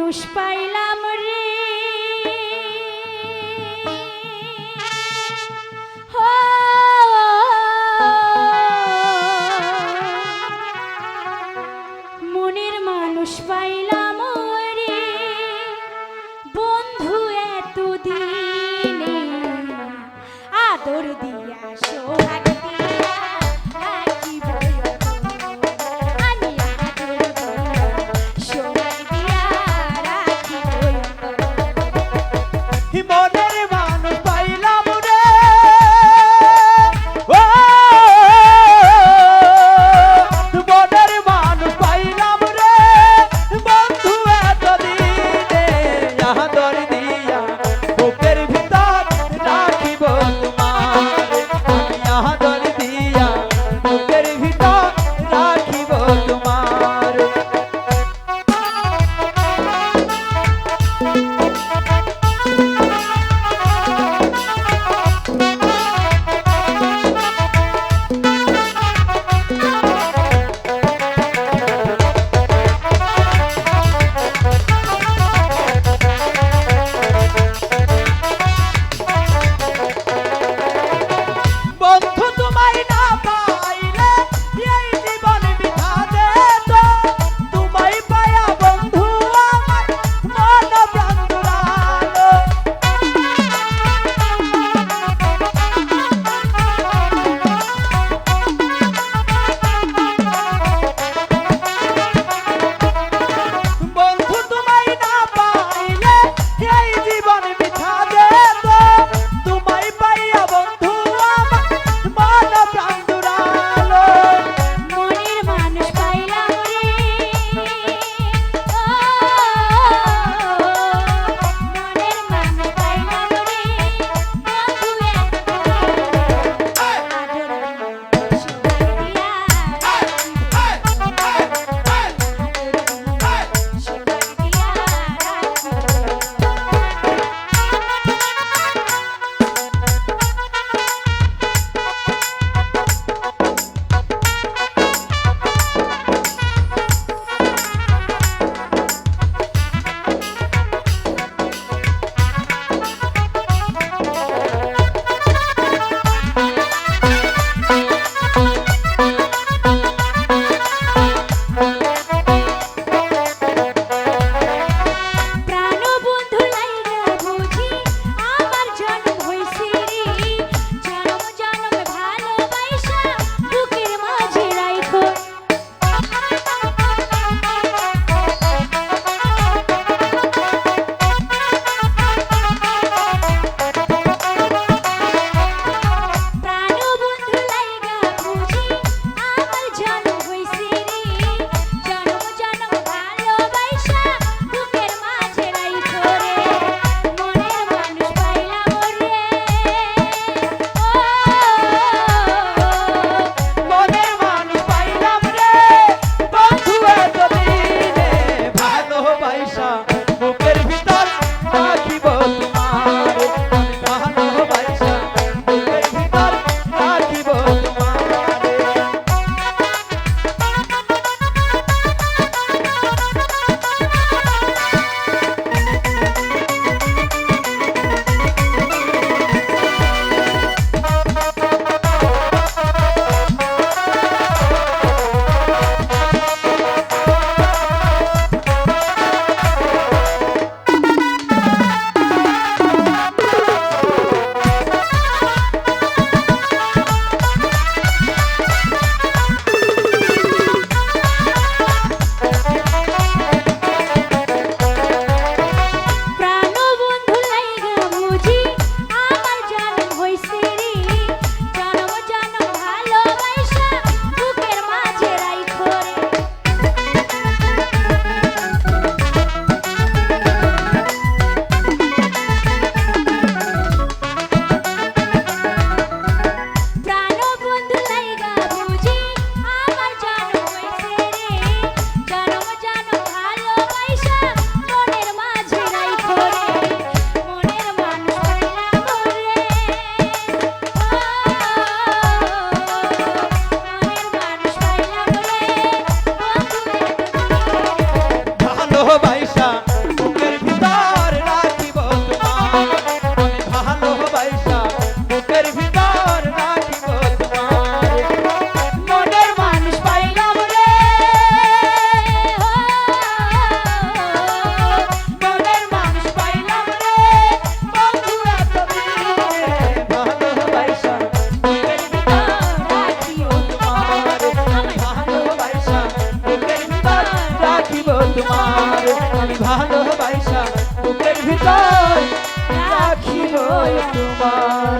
মানুষ পাইলাম রে হো মনের মানুষ পাইলাম রে বন্ধু এতদিনে আদর দিয়া সোহাগ দিয়া রাখিব আমি আদর দিয়া সোহাগ দিয়া রাখিব মনের মানুষ পাইলাম রে ও মনের মানুষ পাইলাম রে বন্ধু এতদিনে আদর দিয়া বুকের ভিতর রাখিব তোমার আমি আদর দিয়া বুকের ভিতর রাখিব তোমার বন্ধু তোমায় না পাইলে এই জীবন বৃথা যেত তোমায় পায়া বন্ধু আমার মন প্রাণ জুড়ালো বন্ধু তোমায় না পাইলে এই জীবন বৃথা যেত তোমায় পাইয়া বন্ধু আমার মন প্রাণ জুড়ালো মনের মানুষ পাইলাম রে মনের মানুষ পাইলাম রে বন্ধু আদর সোহাগ দিয়া সোহাগ দিয়া প্রাণ বন্ধু লাইগা বুঝি আমার জন্ম হইছে রে জন্ম জন্ম ভালোবাসা বুকের মাঝে রাইখো প্রাণ বন্ধু লাইগা বুঝি আমার জন্ম হইছে রে জন্ম জন্ম ভালোবাসা বুকের মাঝে রাইখো রে মনের মানুষ পাইলাম রে মনের মানুষ পাইলাম রে বন্ধু এতদিনে ভালোবাসা বুকের ভিতর রাখিব তোমার ভালোবাসা বুকের ভিতর রাখিব তোমার প্রাণ বন্ধু লাইগা বুঝি আমার জন্ম হইছে রে জন্ম জন্ম ভালোবাসা বুকের মাঝে রাইখো রে প্রাণ বন্ধু লাইগা বুঝি আমার জন্ম হইছে রে জন্ম জন্ম ভালোবাসা মনের মাঝে রাইখো রে মনের মানুষ পাইলাম রে মনের মানুষ পাইলাম রে বন্ধু এতদিনে ভালোবাসা আমি ভালোবাসা বুকের ভিতর রাখিব তোমার